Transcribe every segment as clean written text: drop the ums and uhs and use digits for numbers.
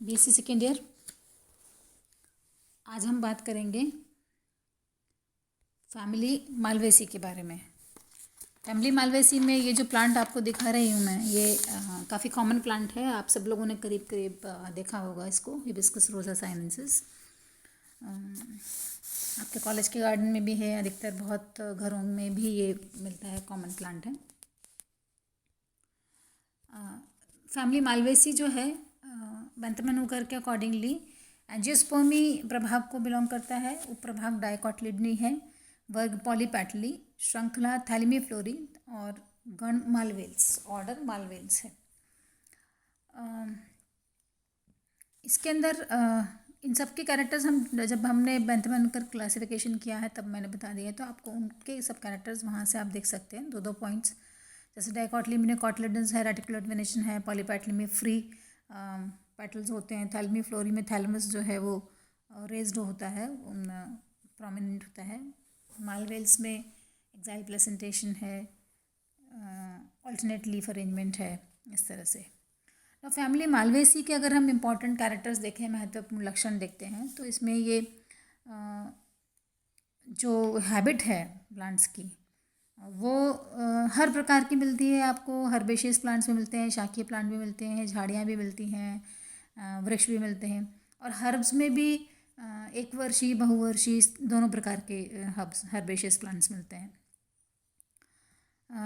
BSc second year. आज हम बात करेंगे फैमिली मालवेसी के बारे में। फैमिली मालवेसी में ये जो प्लांट आपको दिखा रही हूँ मैं, ये काफ़ी कॉमन प्लांट है। आप सब लोगों ने करीब करीब देखा होगा इसको, हिबिस्कस रोजा साइनेंसिस। आपके कॉलेज के गार्डन में भी है, अधिकतर बहुत घरों में भी ये मिलता है, कॉमन प्लांट है। फैमिली मालवेसी जो है बेंथमन हुकर के अकॉर्डिंगली एंजियोस्पर्मी प्रभाग को बिलोंग करता है। उपप्रभाग डाइकोटिलिडनी है, वर्ग पॉलीपेटली, श्रृंखला थैलेमिफ्लोरी और गण मालवेल्स, ऑर्डर मालवेल्स है। इसके अंदर इन सब के कैरेक्टर्स हम जब हमने बेंथमन हुकर क्लासिफिकेशन किया है तब मैंने बता दिया है, तो आपको उनके सब कैरेक्टर्स वहाँ से आप देख सकते हैं, दो पॉइंट्स। जैसे डाइकोटिलिडनी में कॉटिलेडन्स है, रेटिकुलर वेनेशन है, पॉलीपेटली में फ्री पेटल्स होते हैं, थैलेमिफ्लोरी में थैलेमस जो है वो रेज्ड होता है, प्रोमिनेंट होता है। मालवेल्स में एक्साइल प्लेसेंटेशन है, ऑल्टरनेट लीफ अरेंजमेंट है, इस तरह से। तो फैमिली मालवेसी के अगर हम इम्पॉर्टेंट कैरेक्टर्स देखें, महत्वपूर्ण लक्षण देखते हैं, तो इसमें ये जो हैबिट है प्लांट्स की वो हर प्रकार की मिलती है आपको। हर्बेशियस प्लांट्स में मिलते हैं, शाकीय प्लांट भी मिलते हैं, झाड़ियाँ भी मिलती हैं, वृक्ष भी मिलते हैं। और हर्ब्स में भी एक वर्षीय, बहुवर्षीय दोनों प्रकार के हर्बेशियस प्लांट्स मिलते हैं।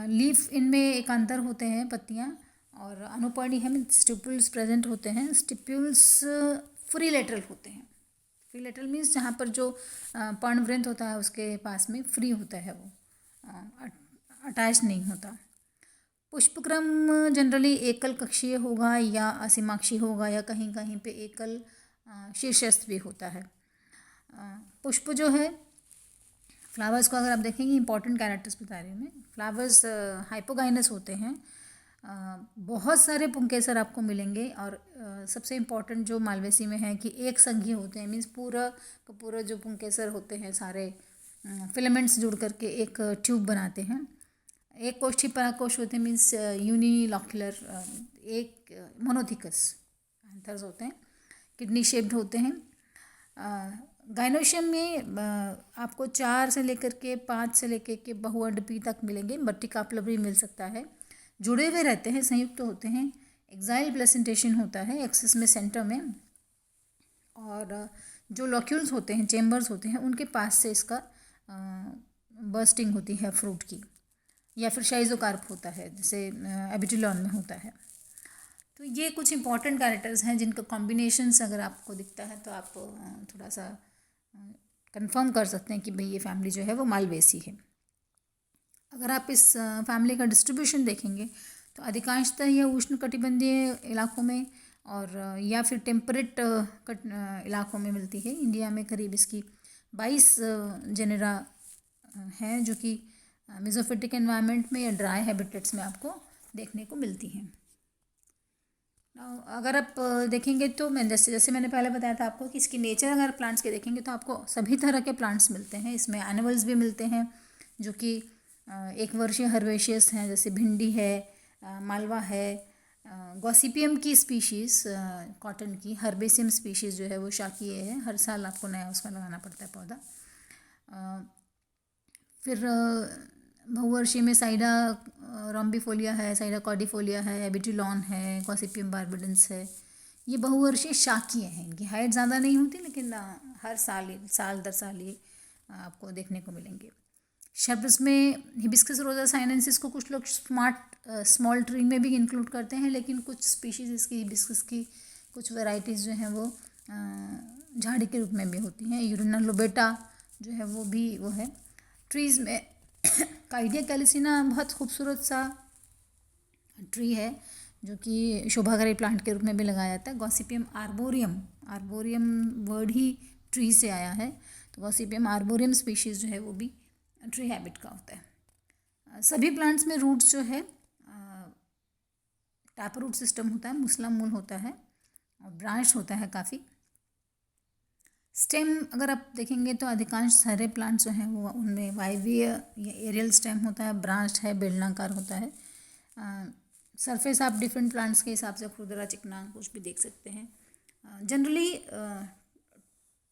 लीफ इनमें एकांतर होते हैं, पत्तियाँ, और अनुपर्णी है, स्टिप्यूल्स प्रेजेंट होते हैं। स्टिप्यूल्स फ्री लेटरल होते हैं। फ्री लेटरल मीन्स जहाँ पर जो पर्णवृंत होता है उसके पास में फ्री होता है, वो अटैच नहीं होता। पुष्पक्रम जनरली एकल कक्षीय होगा या असीमाक्षी होगा, या कहीं कहीं पे एकल शीर्षस्थ भी होता है। पुष्प जो है, फ्लावर्स को अगर आप देखेंगे, इंपॉर्टेंट कैरेक्टर्स बता रही हूँ मैं। फ्लावर्स हाइपोगाइनस होते हैं, बहुत सारे पुंकेसर आपको मिलेंगे, और सबसे इम्पॉर्टेंट जो मालवेसी में है कि एक संघीय होते हैं, मीन्स पूरा का पूरा जो पुंकेसर होते हैं सारे फिलामेंट्स जुड़ करके एक ट्यूब बनाते हैं। एक कोष्ठी पराकोश होते हैं, मीन्स यूनिलॉक्युलर, एक मोनोथिकस एंथर्स होते हैं, किडनी शेप्ड होते हैं। गाइनोशियम में आपको 4 से लेकर के 5 से लेकर के बहुअंडपी तक मिलेंगे। बट्टिकाप्लर भी मिल सकता है, जुड़े हुए रहते हैं, संयुक्त होते हैं। एक्साइल प्लेसेंटेशन होता है एक्सिस में, सेंटर में, और जो लॉक्यूल्स होते हैं, चेम्बर्स होते हैं, उनके पास से इसका बर्स्टिंग होती है फ्रूट की, या फिर शाइजोकार्प होता है, जैसे एबिटिलॉन में होता है। तो ये कुछ इंपॉर्टेंट कैरेक्टर्स हैं जिनका कॉम्बिनेशंस अगर आपको दिखता है तो आप थोड़ा सा कंफर्म कर सकते हैं कि भाई ये फैमिली जो है वो मालवेसी है। अगर आप इस फैमिली का डिस्ट्रीब्यूशन देखेंगे तो अधिकांशतः ये उष्णकटिबंधीय इलाकों में और या फिर टेम्परेट इलाकों में मिलती है। इंडिया में करीब इसकी 22 जेनेरा हैं, जो कि मेसोफिटिक एनवायरनमेंट में या ड्राई हैबिटेट्स में आपको देखने को मिलती हैं। अगर आप देखेंगे तो मैं जैसे मैंने पहले बताया था आपको कि इसकी नेचर अगर प्लांट्स के देखेंगे तो आपको सभी तरह के प्लांट्स मिलते हैं। इसमें एनिमल्स भी मिलते हैं जो कि एक वर्षीय हर्बेशियस हैं, जैसे भिंडी है, मालवा है, गॉसिपियम की स्पीशीज़, कॉटन की। हर्बेसियम स्पीशीज़ जो है वो शाकीय है, हर साल आपको नया उसका लगाना पड़ता है पौधा। फिर बहुवर्षीय में साइडा रॉम्बिफोलिया है, साइडा कॉर्डिफोलिया है, एबिटिलॉन है, गॉसिपियम बार्बेडेंस है। ये बहुवर्षीय शाकीय हैं, इनकी हाइट ज़्यादा नहीं होती, लेकिन हर साल दर साल ये आपको देखने को मिलेंगे। शब्द में हिबिस्कस रोजा साइनेंसिस को कुछ लोग स्मॉल ट्री में भी इंक्लूड करते हैं, लेकिन कुछ स्पीशीज़ इसकी हिबिस्कस की कुछ वैरायटीज़ जो हैं वो झाड़ी के रूप में भी होती हैं। यूरिना लोबेटा जो है वो भी वो है। ट्रीज़ में काइडिया कैलिसिना बहुत खूबसूरत सा ट्री है जो कि शोभाकारी प्लांट के रूप में भी लगाया जाता है। गॉसिपियम आर्बोरियम वर्ड ही ट्री से आया है, तो गॉसिपियम आर्बोरियम स्पीशीज़ जो है वो भी ट्री हैबिट का होता है। सभी प्लांट्स में रूट्स जो है टैप रूट सिस्टम होता है, मुसला मूल होता है और ब्रांच होता है काफ़ी। स्टेम अगर आप देखेंगे तो अधिकांश सारे प्लांट्स जो हैं वो उनमें वायवीय या एरियल स्टेम होता है, ब्रांच है, बेलनाकार होता है। सरफेस आप डिफरेंट प्लांट्स के हिसाब से खुरदरा, चिकना कुछ भी देख सकते हैं। जनरली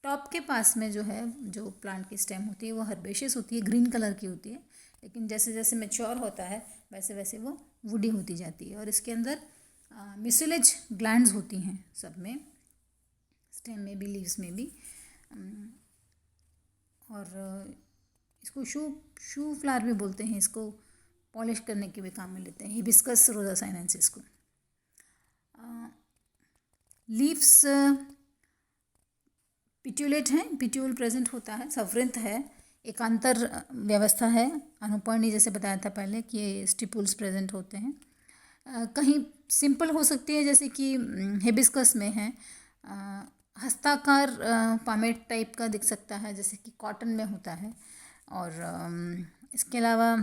टॉप के पास में जो है, जो प्लांट की स्टेम होती है वो हर्बेशियस होती है, ग्रीन कलर की होती है, लेकिन जैसे जैसे मैच्योर होता है वैसे वैसे वो वुडी होती जाती है। और इसके अंदर म्यूसिलेज ग्लैंड्स होती हैं सब में, स्टेम में भी, लीव्स में भी। और इसको शू फ्लावर भी बोलते हैं, इसको पॉलिश करने के भी काम में लेते हैं, हिबिस्कस रोजा साइनेंसिस को। लीव्स पिट्यूलेट हैं, पिट्यूल प्रेजेंट होता है, सवृंत है, एकांतर व्यवस्था है, अनुपर्णी जैसे बताया था पहले कि ये स्टिपुल्स प्रेजेंट होते हैं। कहीं सिंपल हो सकती है, जैसे कि हिबिस्कस में है, हस्ताकार पामेट टाइप का दिख सकता है, जैसे कि कॉटन में होता है। और इसके अलावा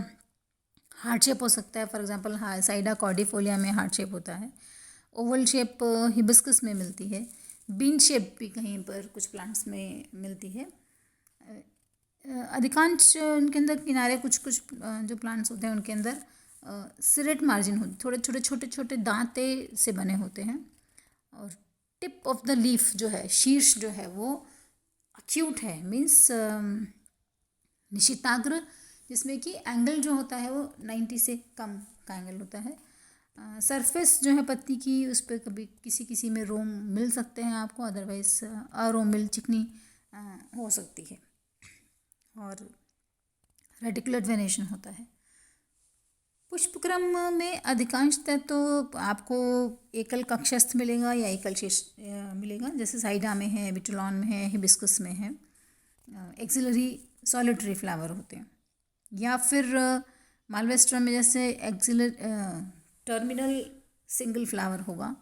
हार्ट शेप हो सकता है, फॉर एग्जांपल साइडा कॉर्डिफोलिया में हार्ट शेप होता है। ओवल शेप हिबिस्कस में मिलती है, बीन शेप भी कहीं पर कुछ प्लांट्स में मिलती है। अधिकांश उनके अंदर किनारे कुछ कुछ जो प्लांट्स होते हैं उनके अंदर सिरेट मार्जिन होती, थोड़े छोटे छोटे छोटे दांते से बने होते हैं। और टिप ऑफ द लीफ जो है, शीर्ष जो है वो अक्यूट है, मीन्स निशिताग्र, जिसमें कि एंगल जो होता है वो 90 से कम का एंगल होता है। सरफेस जो है पत्ती की, उस पर कभी किसी किसी में रोम मिल सकते हैं आपको, अदरवाइज अरोमिल चिकनी हो सकती है। और रेटिकुलर वेनेशन होता है। पुष्पक्रम में अधिकांशतः तो आपको एकल कक्षस्थ मिलेगा या एकल शीर्ष मिलेगा, जैसे साइडा में है, विटुलॉन में है, हिबिस्कस में है। एक्सिलरी सॉलिटरी फ्लावर होते हैं, या फिर मालवेस्ट्रम में जैसे टर्मिनल सिंगल फ्लावर होगा।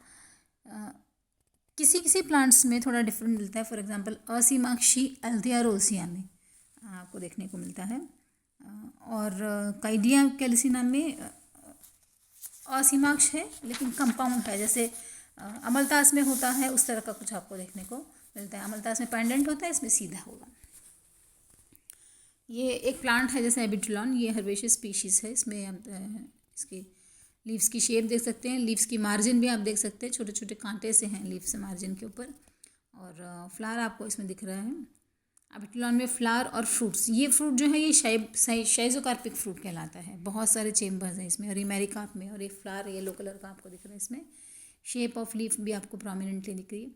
किसी किसी प्लांट्स में थोड़ा डिफरेंट मिलता है, फॉर एग्जांपल असीमाक्षी एल्थिया रोसिया में आपको देखने को मिलता है। और काइडिया कैलिसिना में असीमाक्ष है लेकिन कंपाउंड है, जैसे अमलतास में होता है, उस तरह का कुछ आपको देखने को मिलता है। अमलतास में पेंडेंट होता है, इसमें सीधा होगा। ये एक प्लांट है जैसे एबिटुलॉन, ये हर्बेशियस स्पीशीज़ है। इसमें हम इसकी लीव्स की शेप देख सकते हैं, लीव्स की मार्जिन भी आप देख सकते हैं, छोटे छोटे कांटे से हैं लीव्स मार्जिन के ऊपर। और फ्लावर आपको इसमें दिख रहा है। एबिटुलॉन में फ्लावर और फ्रूट्स, ये फ्रूट जो है ये शाइजोकार्पिक फ्रूट कहलाता है। बहुत सारे चेम्बर्स हैं इसमें, और ये मेरिकार्प में, और एक फ्लावर येलो कलर का आपको दिख रहा है इसमें। शेप ऑफ लीफ भी आपको प्रोमिनेंटली दिख रही है।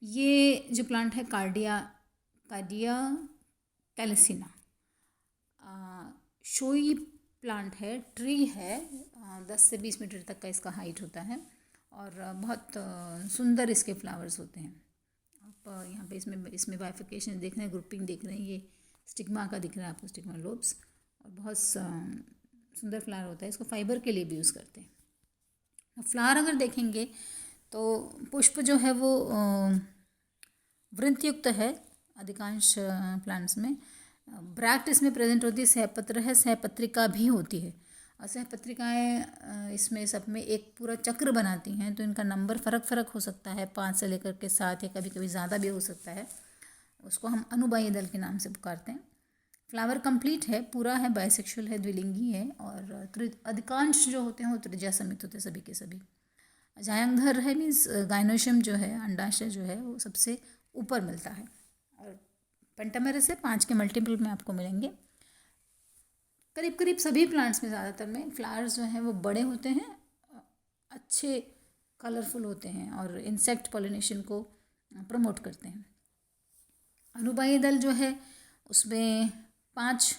ये जो प्लांट है कार्डिया कैलिसिना, शोई प्लांट है, ट्री है, 10 से 20 मीटर तक का इसका हाइट होता है, और बहुत सुंदर इसके फ्लावर्स होते हैं। आप यहाँ पे इसमें बाइफिकेशन देख रहे हैं, ग्रुपिंग देख रहे हैं, ये स्टिग्मा का दिख रहा है आपको, स्टिग्मा लोब्स, और बहुत सुंदर फ्लावर होता है। इसको फाइबर के लिए भी यूज़ करते हैं। फ्लावर अगर देखेंगे तो पुष्प जो है वो वृंतयुक्त है अधिकांश प्लांट्स में। ब्रैक्ट इसमें प्रेजेंट होती है, सहपत्र है, सहपत्रिका भी होती है। और सहपत्रिकाएँ इसमें सब में एक पूरा चक्र बनाती हैं, तो इनका नंबर फ़र्क हो सकता है, 5 से लेकर के 7, या कभी कभी ज़्यादा भी हो सकता है। उसको हम अनुबाह्य दल के नाम से पुकारते हैं। फ्लावर कंप्लीट है, पूरा है, बाइसेक्सुअल है, द्विलिंगी है, और अधिकांश जो होते हैं वो त्रिज्या समित होते हैं सभी के सभी। जायंगधर है, मीन्स गाइनोशियम जो है, अंडाशय जो है, वो सबसे ऊपर मिलता है। और पेंटामेरस से 5 के मल्टीपल में आपको मिलेंगे। करीब करीब सभी प्लांट्स में ज़्यादातर में फ्लावर्स जो हैं वो बड़े होते हैं, अच्छे कलरफुल होते हैं, और इंसेक्ट पॉलिनेशन को प्रमोट करते हैं। अनुबाह्य दल जो है उसमें 5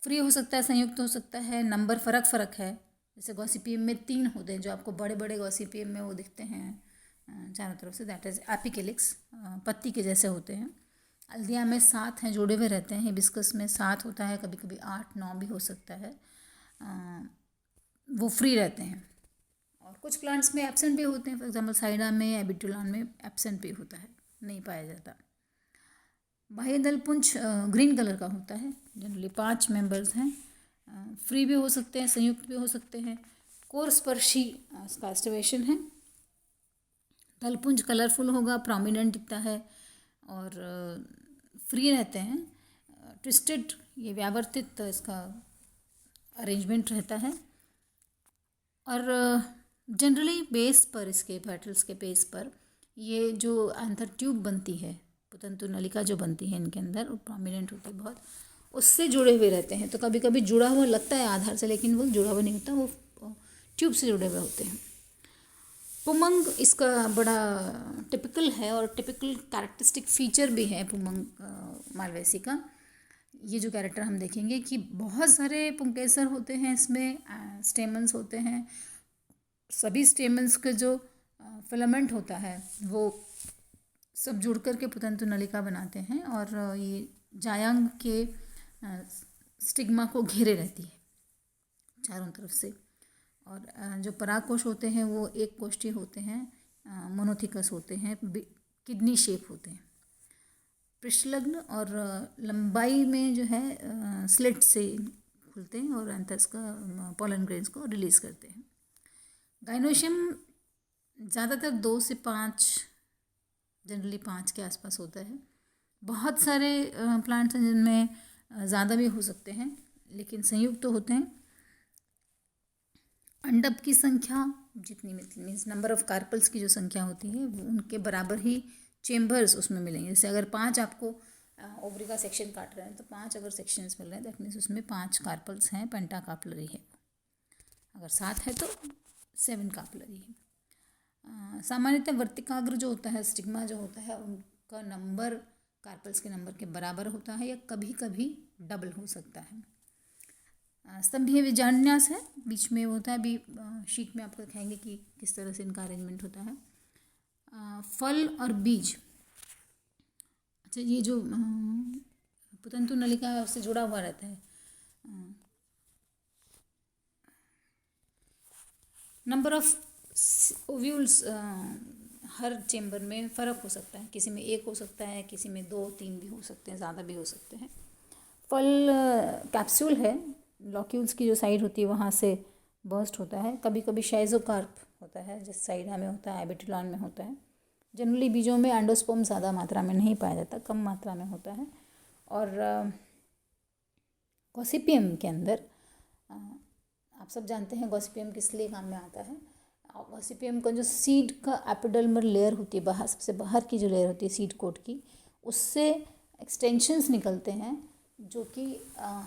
फ्री हो सकता है, संयुक्त हो सकता है, नंबर फ़र्क है। जैसे गॉसिपियम में 3 होते हैं, जो आपको बड़े बड़े गॉसिपियम में वो दिखते हैं चारों तरफ से, दैट इज़ एपिकेलिक्स, पत्ती के जैसे होते हैं। हल्दिया में 7 हैं, जोड़े हुए रहते हैं। हिबिस्कस में 7 होता है, कभी कभी 8-9 भी हो सकता है। वो फ्री रहते हैं। और कुछ प्लांट्स में एब्सेंट भी होते हैं, फॉर एग्जांपल साइडा में, एबिटुलान में एब्सेंट भी होता है, नहीं पाया जाता। बाह्य दल पुंज ग्रीन कलर का होता है, जनरली 5 मेंबर्स हैं, फ्री भी हो सकते हैं, संयुक्त भी हो सकते हैं। कोर स्पर्शी इसका एस्टिवेशन है। दलपुंज कलरफुल होगा, प्रोमिनेंट दिखता है, और फ्री रहते हैं। ट्विस्टेड, ये व्यावर्तित इसका अरेंजमेंट रहता है। और जनरली बेस पर, इसके पेटल्स के बेस पर ये जो एंथर ट्यूब बनती है, पुतंतु नलिका जो बनती है इनके अंदर, वो प्रोमिनेंट होती है बहुत, उससे जुड़े हुए रहते हैं। तो कभी कभी जुड़ा हुआ लगता है आधार से, लेकिन वो जुड़ा हुआ नहीं होता, वो ट्यूब से जुड़े हुए होते हैं। पुमंग इसका बड़ा टिपिकल है और टिपिकल कैरेक्टरिस्टिक फीचर भी है पुमंग मालवेसी का। ये जो कैरेक्टर हम देखेंगे कि बहुत सारे पुंकेसर होते हैं इसमें, स्टेमन्स होते हैं। सभी स्टेमन्स के जो फिलामेंट होता है वो सब जुड़ कर के पुतंतु नलिका बनाते हैं, और ये जायांग के स्टिग्मा को घेरे रहती है चारों तरफ से। और जो परागकोश होते हैं वो एक कोष्ठीय होते हैं, मोनोथिकस होते हैं, किडनी शेप होते हैं। पृष्ठलग्न और लंबाई में जो है स्लिट से खुलते हैं और एंथर्स का पोलन ग्रेन्स को रिलीज करते हैं। गाइनोशियम ज़्यादातर 2 से 5, जनरली 5 के आसपास होता है। बहुत सारे प्लांट्स हैं जिनमें ज़्यादा भी हो सकते हैं, लेकिन संयुक्त तो होते हैं। अंडप की संख्या जितनी मीन्स नंबर ऑफ कार्पल्स की जो संख्या होती है वो उनके बराबर ही चेम्बर्स उसमें मिलेंगे। जैसे अगर 5 आपको ओवरी का सेक्शन काट रहे हैं तो 5 अगर सेक्शंस मिल रहे हैं, दैट मीन्स उसमें 5 कार्पल्स हैं, पेंटाकार्पलरी है। अगर 7 है तो 7 कार्पलरी है। सामान्यतः वर्तिकाग्र जो होता है, स्टिग्मा जो होता है, उनका नंबर कार्पल्स के नंबर के बराबर होता है या कभी कभी डबल हो सकता है। स्तंभीय विजान्यास है, बीच में होता है। अभी शीट में आपको दिखाएंगे कि किस तरह से इनका अरेंजमेंट होता है। फल और बीज, अच्छा ये जो पुतंतु नलिका उससे जुड़ा हुआ रहता है। Number of ovules her chamber में फ़र्क हो सकता है, किसी में 1 हो सकता है, किसी में 2, 3 भी हो सकते हैं, ज़्यादा भी हो सकते हैं। फल कैप्सूल है, लॉक्यूल्स की जो साइड होती है वहाँ से बर्स्ट होता है। कभी कभी शाइजोकार्प होता है, जिस साइडा में होता है, एबिटिलॉन में होता है। जनरली बीजों में एंडोस्पर्म ज़्यादा मात्रा में नहीं पाया जाता, कम मात्रा में होता है। और गॉसिपियम के अंदर आप सब जानते हैं गॉसिपियम किस लिए काम में आता है। गॉसिपियम का जो सीड का एपिडर्मल लेयर होती है, बाहर सबसे बाहर की जो लेयर होती है सीड कोट की, उससे एक्सटेंशंस निकलते हैं जो कि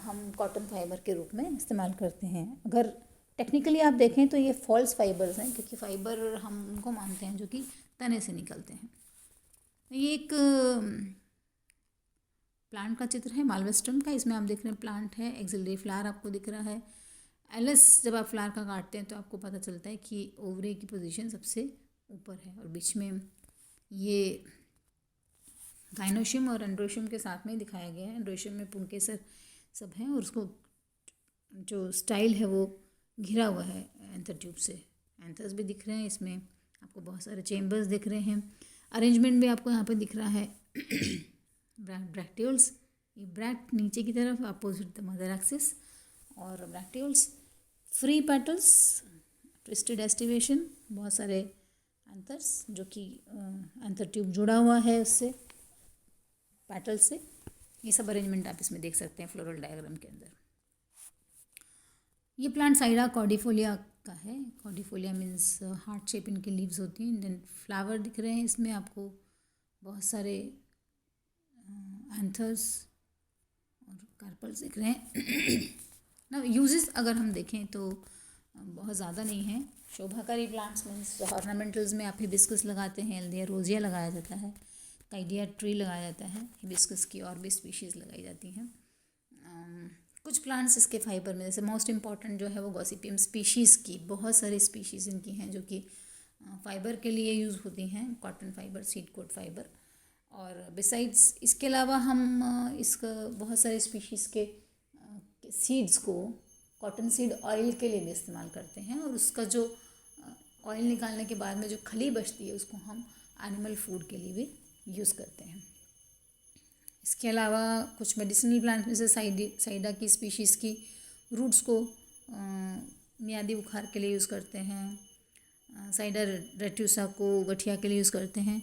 हम कॉटन फाइबर के रूप में इस्तेमाल करते हैं। अगर टेक्निकली आप देखें तो ये फॉल्स फाइबर्स हैं, क्योंकि फाइबर हम उनको मानते हैं जो कि तने से निकलते हैं। ये एक प्लांट का चित्र है मालवेस्ट्रम का। इसमें आप देख रहे हैं प्लांट है, एक्सिलरी फ्लावर आपको दिख रहा है। एलिस जब आप फ्लावर का काटते हैं तो आपको पता चलता है कि ओवरी की पोजीशन सबसे ऊपर है और बीच में ये गाइनोशियम और एंड्रोशियम के साथ में दिखाया गया है। एंड्रोशियम में पुंकेसर सब हैं और उसको जो स्टाइल है वो घिरा हुआ है एंथर ट्यूब से। एंथर्स भी दिख रहे हैं इसमें, आपको बहुत सारे चेम्बर्स दिख रहे हैं। अरेंजमेंट भी आपको यहाँ पे दिख रहा है। ब्रैक्टियोल्स, ये ब्रैक्ट नीचे की तरफ अपोजिट द मदर एक्सिस, और bracteoles, free petals, twisted aestivation, बहुत सारे एंथर्स जो कि एंथर ट्यूब जुड़ा हुआ है उससे, पेटल से। ये सब अरेंजमेंट आप इसमें देख सकते हैं फ्लोरल डायग्राम के अंदर। ये प्लांट साइडा कॉर्डिफोलिया का है। कॉर्डिफोलिया मीन्स हार्ट शेप इनकी लीव्स होती हैं। देन फ्लावर दिख रहे हैं इसमें आपको, बहुत सारे एंथर्स और कार्पल्स दिख रहे हैं। ना यूजेस अगर हम देखें तो बहुत ज़्यादा नहीं है। शोभाकारी प्लांट्स मीन्स ऑर्नामेंटल्स में आप हिबिस्कस लगाते हैं, एल्दिया रोजिया लगाया जाता है, काइडिया ट्री लगाया जाता है, हिबिस्कस की और भी स्पीशीज़ लगाई जाती हैं। कुछ प्लांट्स इसके फाइबर में, जैसे मोस्ट इम्पॉर्टेंट जो है वो गॉसिपियम स्पीशीज़ की, बहुत सारी स्पीशीज़ इनकी हैं जो कि फाइबर के लिए यूज़ होती हैं, cotton fibre, seed coat fibre. और बिसाइड्स इसके अलावा हम इसका बहुत सारे स्पीशीज़ के सीड्स को कॉटन सीड ऑयल के लिए भी इस्तेमाल करते हैं, और उसका जो ऑयल निकालने के बाद में जो खली बचती है उसको हम एनिमल फूड के लिए भी यूज़ करते हैं। इसके अलावा कुछ मेडिसिनल प्लांट्स में से साइडा की स्पीशीज़ की रूट्स को मियादी बुखार के लिए यूज़ करते हैं। साइडा रेट्यूसा को गठिया के लिए यूज़ करते हैं।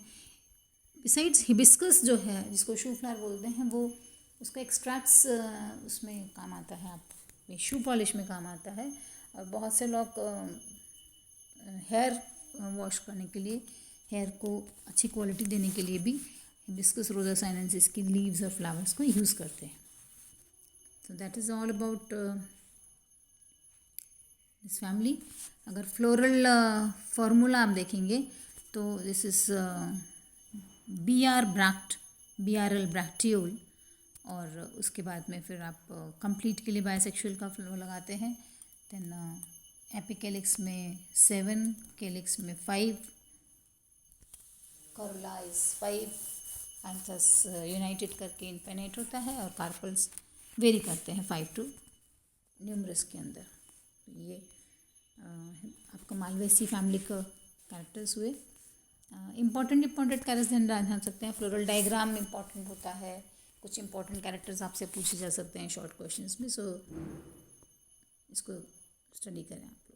बिसाइड्स हिबिस्कस जो है जिसको शू फ्लावर बोलते हैं, वो उसका एक्सट्रैक्ट्स उसमें काम आता है, आप शू पॉलिश में काम आता है। और बहुत से लोग हेयर वॉश करने के लिए हेयर को अच्छी क्वालिटी देने के लिए भी हिबिस्कस रोजा साइनेंसिस की लीव्स और फ्लावर्स को यूज़ करते हैं. So that is all about this family. अगर फ्लोरल फार्मूला आप देखेंगे तो दिस इज़ BRL ब्रैक्टियोल. और उसके बाद में फिर आप कंप्लीट के लिए बायसेक्सुअल का फ्लो लगाते हैं. देन एपिकेलिक्स में 7, केलिक्स में 5, कॉरुला इज 5, एंथस यूनाइटेड करके इन्फिनाइट होता है और कार्पल्स वेरी करते हैं 5 टू न्यूमरस के अंदर. ये आपका मालवेसी फैमिली का कैरेक्टर्स हुए. इम्पॉर्टेंट कैरेक्टर्स ध्यान सकते हैं. फ्लोरल डायग्राम इम्पॉर्टेंट होता है. कुछ इंपॉर्टेंट कैरेक्टर्स आपसे पूछे जा सकते हैं शॉर्ट क्वेश्चंस में. सो इसको स्टडी करें आप.